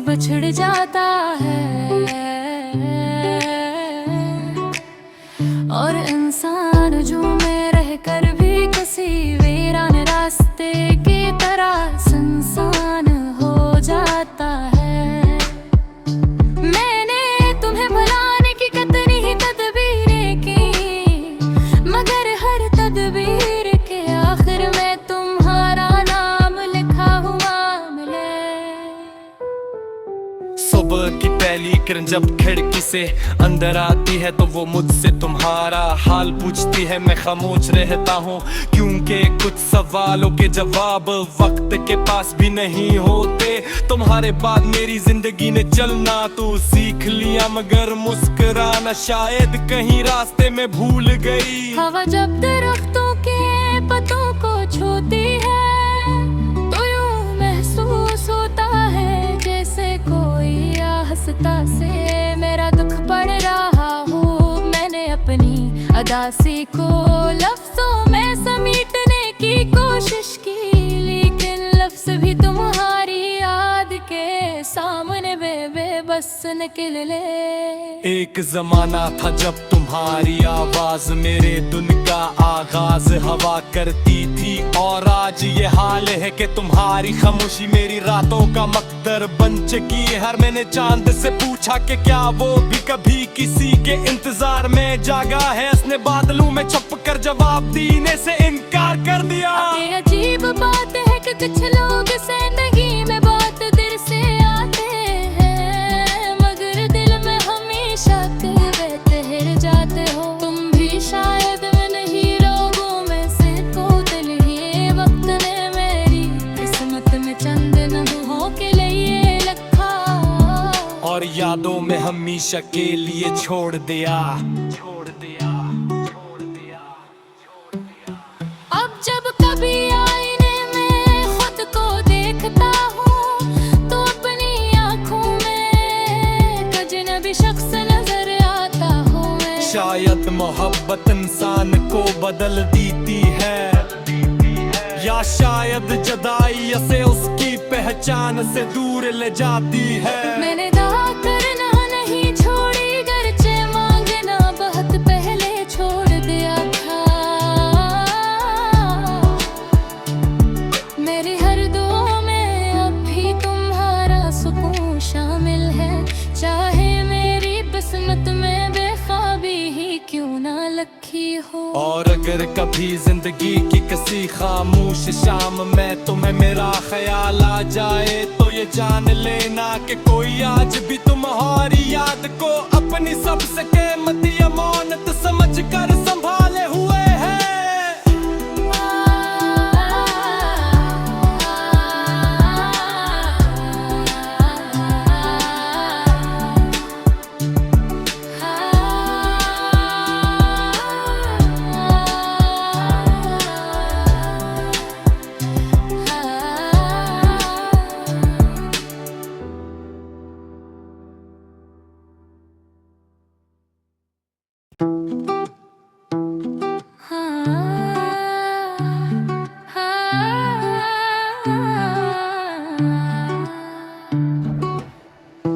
बछड़ जाता है और इंसान जो में रहकर भी किसी वीरान रास्ते की तरह सुनसान हो जाता है। मैंने तुम्हें भुलाने की कितनी ही तदबीरें की, मगर हर तदबीर के आखिर में तुम्हारा नाम लिखा हुआ मिले। सुबह की पहली किरण जब खिड़की से अंदर आती है तो वो मुझसे तुम्हारा हाल पूछती है। मैं खामोश रहता हूँ क्योंकि कुछ सवालों के जवाब वक्त के पास भी नहीं होते। तुम्हारे बाद मेरी जिंदगी ने चलना तो सीख लिया, मगर मुस्कुराना शायद कहीं रास्ते में भूल गई। हवा जब दरख्तों के पत्तों को छूती है तो यूं महसूस होता है जैसे कोई हंसता से मेरा दुख पढ़ रहा हूँ। मैंने अपनी अदासी को लफ्जों में समेटने की कोशिश की, लेकिन लफ्ज भी तुम्हारी याद के सामने बेबस निकले। एक जमाना था जब तुम्हारी आवाज मेरे दिन का आगाज हवा करती थी, और आज ये हाल है कि तुम्हारी खामोशी मेरी रातों का मकदर बन चुकी है। हर मैंने चांद से पूछा कि क्या वो भी कभी किसी के इंतजार में जागा है, उसने बादलों में छुप कर जवाब देने से इनकार कर दिया। ये अजीब बात है कि कुछ लोग जिंदगी में बहुत देर से आते हैं, मगर दिल में हमेशा ठहर जाते हो। तुम भी शायद नहीं लोगों में से को दिल ही वक्त ने मेरी किस्मत में चंद लम्हों के लिए लिखा और यादों में हमेशा के लिए छोड़ दिया। अब जब कभी आईने में खुद को देखता हूँ तो अपनी आँखों में अजनबी शख्स नजर आता हूँ मैं। शायद मोहब्बत इंसान को बदल देती है, या शायद जुदाई से उसकी पहचान से दूर ले जाती है। मैंने दावा करना नहीं छोड़ी, गर्चे मांगना बहुत पहले छोड़ दिया था। मेरी हर दुआ में अब भी तुम्हारा सुकून शामिल है, चाहे मेरी किस्मत में बेख्वाबी ही क्यों ना लिखी हो। और अगर कभी जिंदगी की किसी खामोश शाम में तुम्हें मेरा ख्याल आ जाए तो ये जान लेना कि कोई आज भी तुम्हारी याद को अपनी सबसे कीमती अमानत समझ कर संभाले हुए है।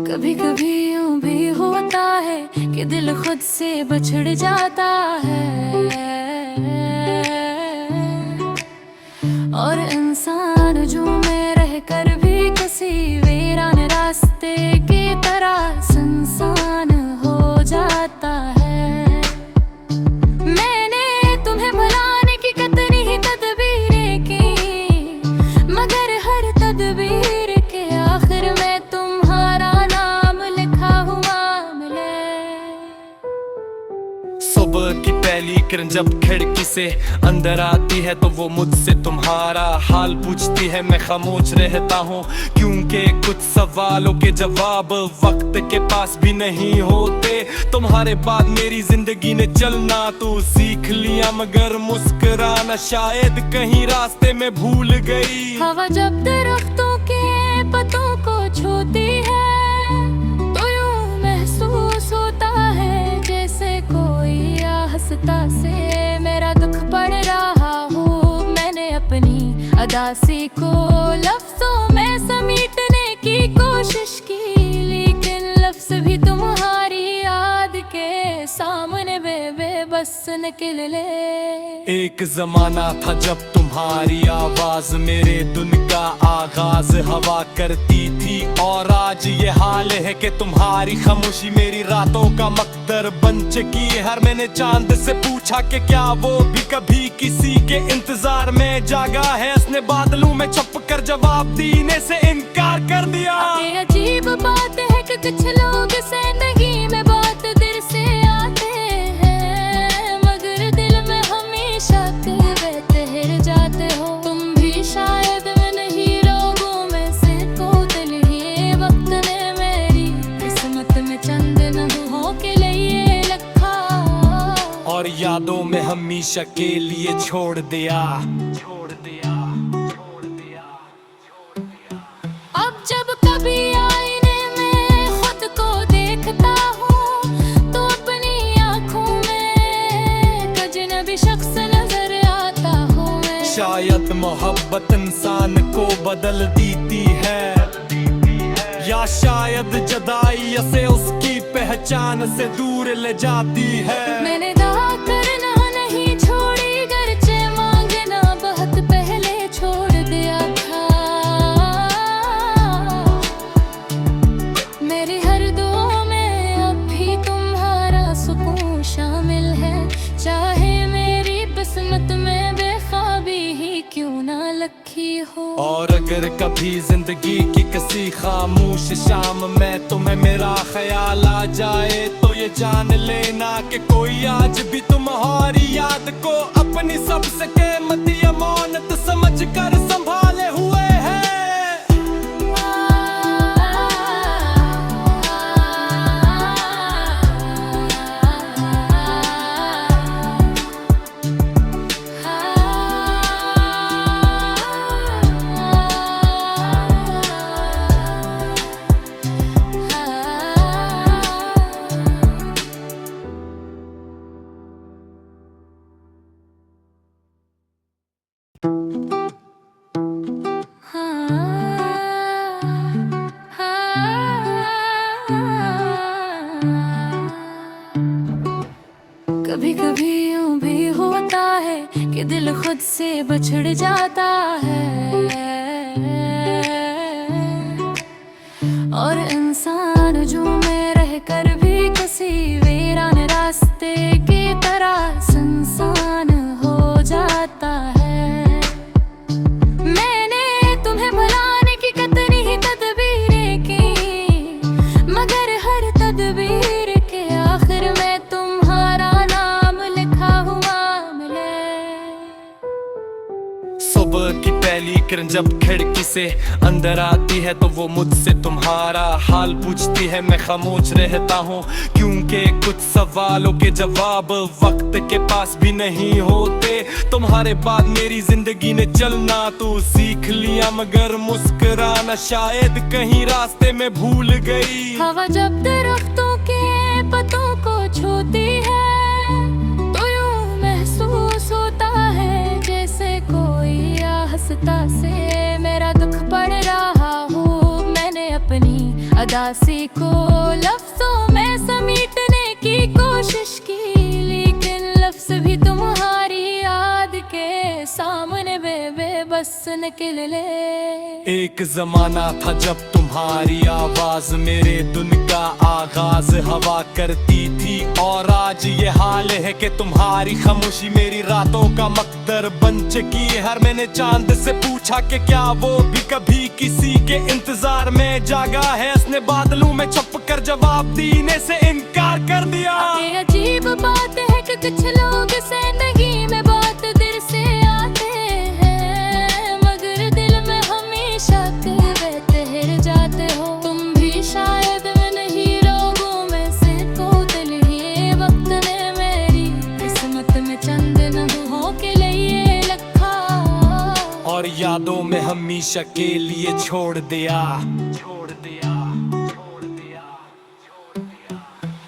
कभी कभी यूं भी होता है कि दिल खुद से बछड़ जाता है और इंसान जो में रहकर भी किसी वीरान रास्ते की तरह सुनसान हो जाता है। मैंने तुम्हें भुलाने की कितनी ही तदबीरें की, मगर हर तदबीर के आखिर में तुम्हारा नाम लिखा हुआ मिले। सुबह की पहली किरण जब खिड़की से अंदर आती है तो वो मुझसे तुम्हारा हाल पूछती है। मैं खामोश रहता हूँ क्योंकि कुछ सवालों के जवाब वक्त के पास भी नहीं होते। तुम्हारे बाद मेरी जिंदगी ने चलना तो सीख लिया, मगर मुस्कुराना शायद कहीं रास्ते में भूल गई। हवा जब दरख्तों के पत्तों को छूती है तो यूं महसूस होता है जैसे कोई हंसता से मेरा दुख पढ़ रहा हूँ। मैंने अपनी अदासी को लफ्जों में समेटने की कोशिश की, निकल ले। एक जमाना था जब तुम्हारी आवाज मेरे दिन का आगाज हवा करती थी, और आज ये हाल है कि तुम्हारी खामोशी मेरी रातों का मकदर बन चुकी है। हर मैंने चांद से पूछा कि क्या वो भी कभी किसी के इंतजार में जागा है, उसने बादलों में छुप कर जवाब देने से इनकार कर दिया। ये अजीब बात है कि कुछ लोग जिंदगी में बहुत देर से आते हैं, मगर दिल में हमेशा कहीं ठहर जाते हो। तुम भी शायद नहीं लोगों में से को दिल ही वक्त ने मेरी किस्मत में चंद लम्हों के लिए लिखा, और यादों में हमेशा के लिए छोड़ दिया। अब जब कभी आईने में खुद को देखता हूँ तो अपनी आँखों में अजनबी शख्स नजर आता हूँ मैं। शायद मोहब्बत इंसान को बदल देती है, या शायद जुदाई से उसकी पहचान से दूर ले जाती है। मैंने दावा करना नहीं छोड़ी, गर्चे मांगना बहुत पहले छोड़ दिया था। मेरी हर दुआ में अब भी तुम्हारा सुकून शामिल है, चाहे मेरी किस्मत में बेख्वाबी ही क्यों ना लिखी हो। और अगर कभी जिंदगी की किसी खामोश शाम में तुम्हें मेरा ख्याल आ जाए तो ये जान लेना कि कोई आज भी तुम्हारी याद को अपनी सबसे कीमती अमानत समझ कर संभाले हुए है। कभी कभी यूं भी होता है कि दिल खुद से बिछड़ जाता है, और इंसान जो में रह कर भी किसी वीरान रास्ते की तरह सुनसान हो जाता है। मैंने तुम्हें भुलाने की कितनी तदबीरें की, मगर हर तदबीर के आखिर में तुम्हारा नाम लिखा हुआ मिले। सुबह की पहली किरण जब खिड़की से अंदर आती है तो वो मुझसे तुम्हारा हाल पूछती है। मैं खामोश रहता हूँ क्योंकि कुछ सवालों के जवाब वक्त के पास भी नहीं होते। तुम्हारे बाद मेरी जिंदगी ने चलना तो सीख लिया, मगर मुस्कुराना शायद कहीं रास्ते में भूल गई। हवा जब दरख्तों के पत्तों को छूती है तो यूं महसूस होता है जैसे कोई आहिस्ता से मेरा दुख पढ़ रहा हो। मैंने अपनी अदासी को लफ्जों में समेटने की कोशिश की, लेकिन लफ्ज भी तुम्हारी याद के सामने बेबस निकल ले। एक जमाना था जब तुम्हारी आवाज मेरे दिन का आगाज हवा करती थी, और आज ये हाल है कि तुम्हारी खामोशी मेरी रातों का मकदर बन चुकी है। हर मैंने चांद से पूछा कि क्या वो भी कभी किसी के इंतजार में जागा है, उसने बादलों में छुप कर जवाब देने से इनकार कर दिया। ये अजीब बात है कि कुछ लोग जिंदगी में बहुत देर से आते हैं, मगर दिल में हमेशा कहीं ठहर जाते हो। तुम भी शायद नहीं लोगों में से को दिल ही वक्त ने मेरी किस्मत में चंद लम्हों के लिए लिखा, और यादों में हमेशा के लिए छोड़ दिया।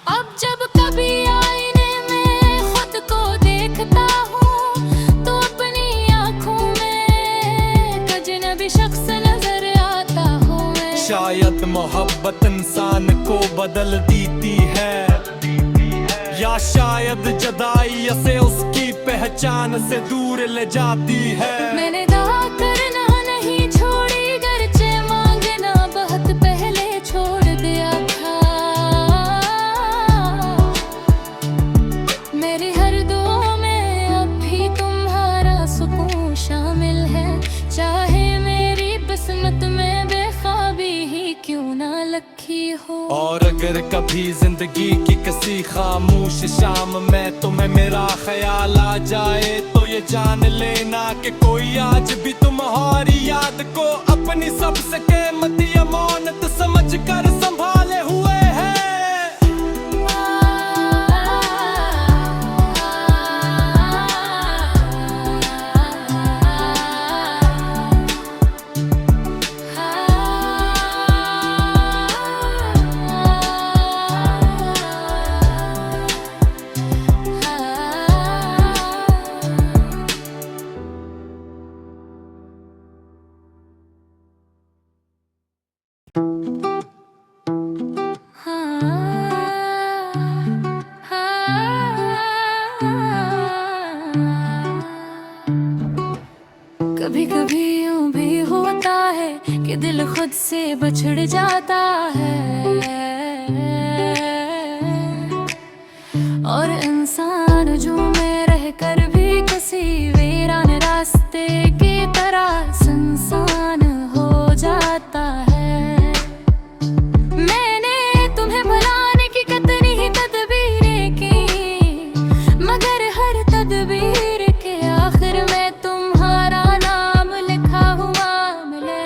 अब जब कभी आईने में खुद को देखता हूँ तो अपनी आँखों में अजनबी शख्स नजर आता हूँ मैं। शायद मोहब्बत इंसान को बदल देती है, या शायद जुदाई से उसकी पहचान से दूर ले जाती है। मैंने दावा करना नहीं छोड़ी, गर्चे मांगना बहुत पहले छोड़ दिया था। मेरी हर दुआ में अब भी तुम्हारा सुकून शामिल है, चाहे मेरी किस्मत में बेख्वाबी ही क्यों ना लिखी हो। और अगर कभी जिंदगी की किसी खामोश शाम में तुम्हें मेरा ख्याल आ जाए तो ये जान लेना कि कोई आज भी तुम्हारी याद को अपनी सबसे कीमती अमानत समझ कर संभाले हुए है। कभी कभी यूं भी होता है कि दिल खुद से बिछड़ जाता है, और इंसान जो में रहकर भी किसी वीरान रास्ते की तरह सुनसान हो जाता है। मैंने तुम्हें भुलाने की कितनी तदबीरें की, मगर हर तदबीर के आखिर में तुम्हारा नाम लिखा हुआ मिले।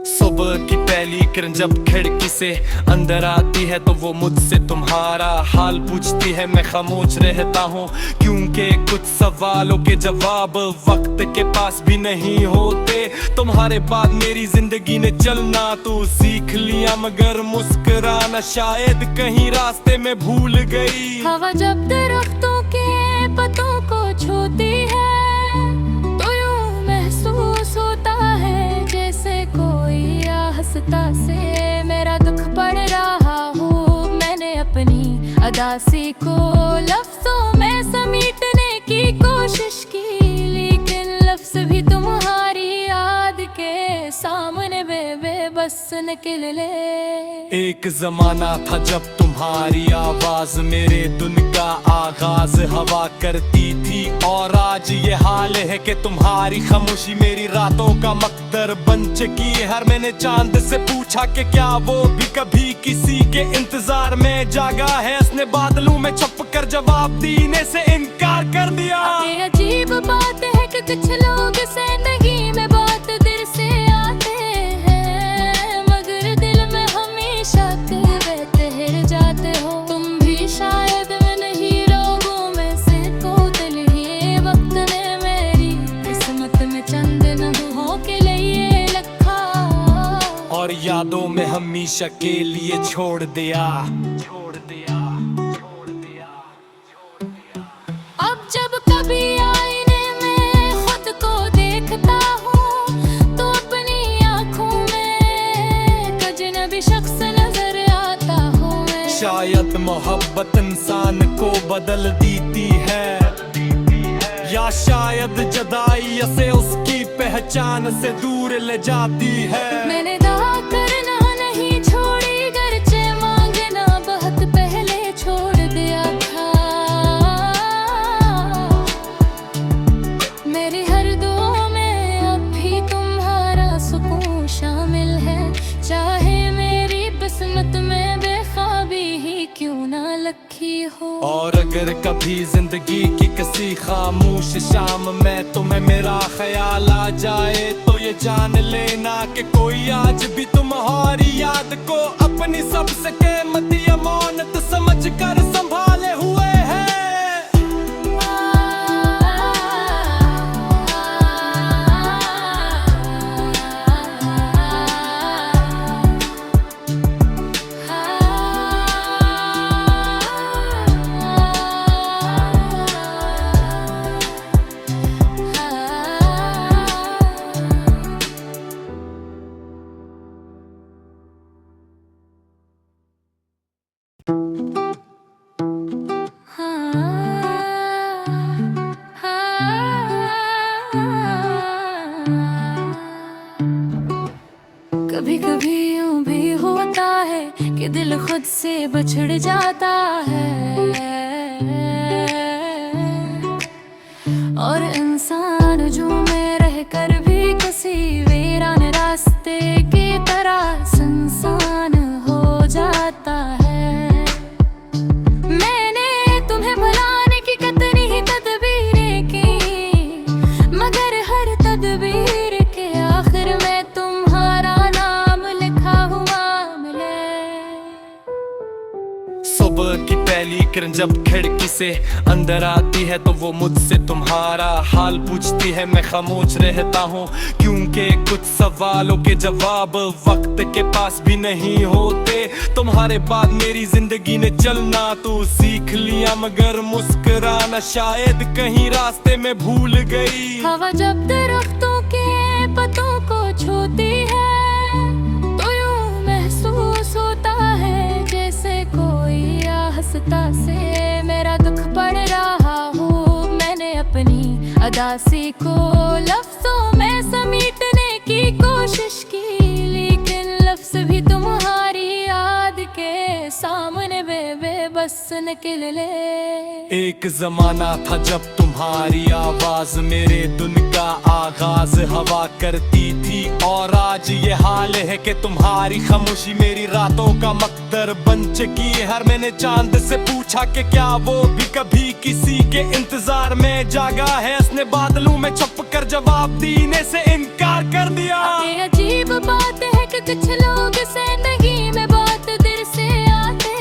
सुबह की पहली किरण जब खिड़की से अंदर आती है तो वो मुझसे तुम्हारा हाल पूछती है। मैं खामोश रहता हूँ क्योंकि कुछ सवालों के जवाब वक्त के पास भी नहीं होते। तुम्हारे बाद मेरी जिंदगी ने चलना तो सीख लिया, मगर मुस्कुराना शायद कहीं रास्ते में भूल गई। हवा जब दरख्तों के पत्तों को छूती है तो यूं महसूस होता है जैसे कोई हंसता से मेरा दुख पढ़ रहा हो। मैंने अपनी अदासी को लफ्जों में समेटने की कोशिश की, लेकिन लफ्ज भी तुम्हारी याद के सामने बेबस निकले। एक जमाना था जब तुम्हारी आवाज मेरे दिन का आगाज हवा करती थी, और आज ये हाल है कि तुम्हारी खामोशी मेरी रातों का मकदर बन चुकी है। हर मैंने चांद से पूछा कि क्या वो भी कभी किसी के इंतजार में जागा है, उसने बादलों में छुप कर जवाब देने से इनकार कर दिया। ये अजीब बात है कि कुछ लोग जिंदगी में बहुत देर से आते हैं, मगर दिल में हमेशा ठहर जाते हो। तुम भी शायद नहीं लोगों में से को दिल ही वक्त ने मेरी किस्मत में चंद लम्हों के लिए लिखा, और यादों में हमेशा के लिए छोड़ दिया। अब जब कभी आईने में खुद को देखता हूँ तो अपनी आँखों में एक अजनबी शख्स नजर आता हूँ मैं। शायद मोहब्बत इंसान को बदल देती है, या शायद जुदाई से उसकी पहचान से दूर ले जाती है। मैंने दावा करना नहीं छोड़ी, गर्चे मांगना बहुत पहले छोड़ दिया था। मेरी हर दुआ में अब भी तुम्हारा सुकून शामिल है, चाहे मेरी किस्मत में बेख्वाबी ही क्यों ना लिखी हो। और अगर कभी जिंदगी की किसी खामोश शाम में तुम्हें मेरा ख्याल आ जाए तो ये जान लेना कि कोई आज भी तुम्हारी याद को अपनी सबसे कीमती अमानत समझ कर संभाले हुए कि दिल खुद से बिछड़ जाता है। और इंसान जो में रहकर भी किसी वीरान रास्ते की तरह सुनसान हो जाता है। मैंने तुम्हें भुलाने की कितनी ही तदबीरें की, मगर हर तदबीर के आखिर में तुम्हारा नाम लिखा हुआ मिले। सुबह की पहली किरण जब खिड़की से अंदर आती है तो वो मुझसे तुम्हारा हाल पूछती है। मैं खामोश रहता हूँ क्योंकि कुछ सवालों के जवाब वक्त के पास भी नहीं होते। तुम्हारे बाद मेरी जिंदगी ने चलना तो सीख लिया, मगर मुस्कुराना शायद कहीं रास्ते में भूल गई। हवा जब दरख्तों के पत्तों को छूती है तो यूं महसूस होता है जैसे कोई हंसता से मेरा दुख पढ़ रहा हूँ। मैंने अपनी अदासी को लफ्जों में समेटने की कोशिश की, लेकिन लफ्ज भी तुम्हारी याद के सामने बेबस निकले। एक जमाना था जब तुम्हारी आवाज मेरे दिन का आगाज हवा करती थी, और आज ये हाल है कि तुम्हारी खामोशी मेरी रातों का मकदर बन चुकी है। हर मैंने चांद से पूछा कि क्या वो भी कभी किसी के इंतजार में जागा है, उसने बादलों में छुप कर जवाब देने से इनकार कर दिया। ये अजीब बात है कि कुछ लोग जिंदगी में बहुत देर से आते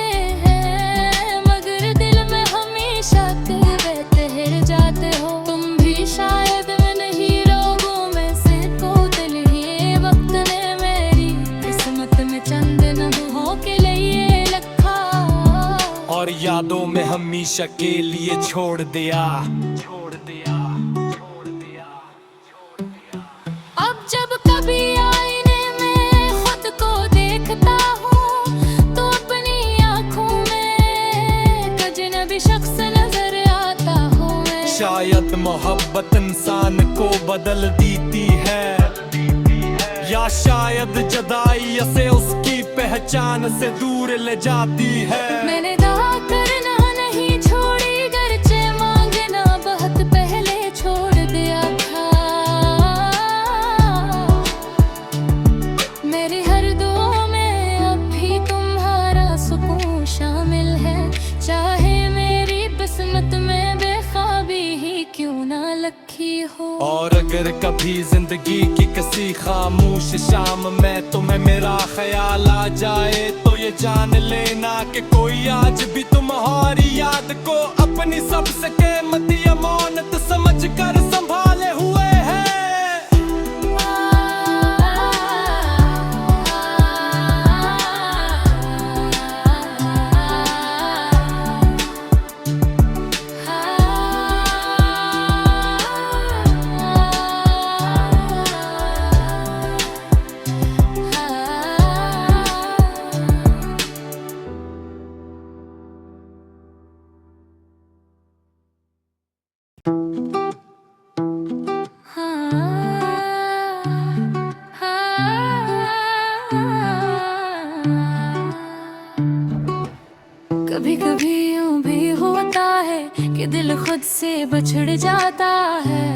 हैं, मगर दिल में हमेशा ठहर जाते हो। तुम भी शायद नहीं लोगों में से कोई, ये वक्त ने मेरी किस्मत में चंद लम्हों के लिए लिखा और यादों में हमेशा के लिए छोड़ दिया। अब जब कभी आईने में खुद को देखता हूँ तो अपनी आँखों में अजनबी शख्स नजर आता हूँ मैं। शायद मोहब्बत इंसान को बदल देती है, या शायद जुदाई से उसकी पहचान से दूर ले जाती है। मैंने दावा करना नहीं छोड़ी, गर्चे मांगना बहुत पहले छोड़ दिया था। मेरी हर दुआ में अब भी तुम्हारा सुकून शामिल है, चाहे मेरी किस्मत में बेख्वाबी ही क्यों ना लिखी हो। और अगर कभी जिंदगी की किसी खामोश शाम में तुम्हें मेरा ख्याल आ जाए तो ये जान लेना कि कोई आज भी तुम्हारी याद को अपनी सबसे कीमती अमानत समझ कर संभाले हुए है। कभी कभी यूं भी होता है कि दिल खुद से बिछड़ जाता है।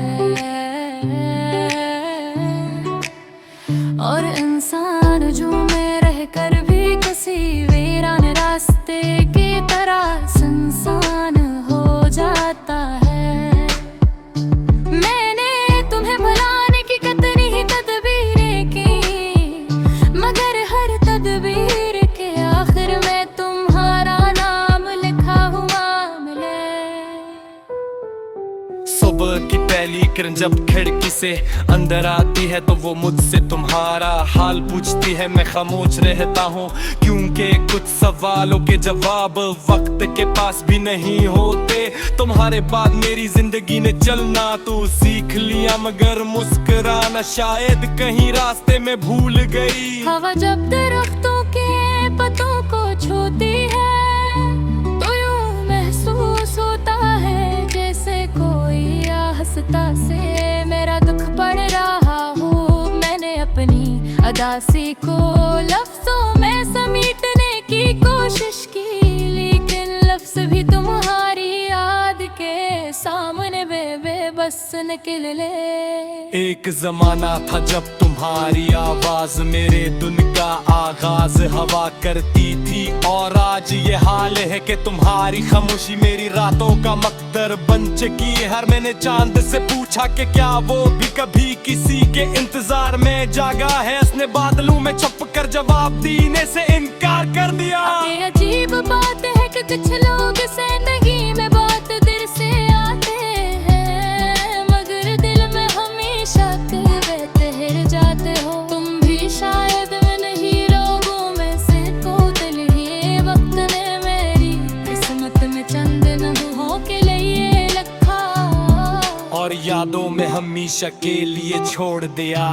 और इंसान जो में रहकर भी किसी वीरान रास्ते की तरह सुनसान हो जाता है। मैंने तुम्हें भुलाने की कितनी ही तदबीरें की, मगर हर तदबीर के आखिर में तुम्हारा नाम लिखा हुआ मिले। सुबह की पहली किरण जब खिड़की से अंदर आती है तो वो मुझसे तुम्हारा हाल पूछती है। मैं खामोश रहता हूँ क्योंकि कुछ सवालों के जवाब वक्त के पास भी नहीं होते। तुम्हारे बाद मेरी जिंदगी ने चलना तो सीख लिया, मगर मुस्कुराना शायद कहीं रास्ते में भूल गई। हवा जब दरख्तों के पत्तों को छूती है तो यूं महसूस होता है जैसे कोई हंसता से मेरा दुख पढ़ रहा हूँ। मैंने अपनी अदासी को लफ्जों में समेटने की निकल ले। एक जमाना था जब तुम्हारी आवाज मेरे दिन का आगाज हवा करती थी, और आज ये हाल है कि तुम्हारी खामोशी मेरी रातों का मकदर बन चुकी है। हर मैंने चांद से पूछा कि क्या वो भी कभी किसी के इंतजार में जागा है, उसने बादलों में छुप कर जवाब देने से इनकार कर दिया। ये अजीब बात है कि कुछ लोग जिंदगी में बहुत देर से आते हैं, मगर दिल में हमेशा कभी ठहर जाते हो। तुम भी शायद नहीं लोगों में से कोई, ये वक्त ने मेरी किस्मत में चंद लम्हों के लिए लिखा, और यादों में हमेशा के लिए छोड़ दिया।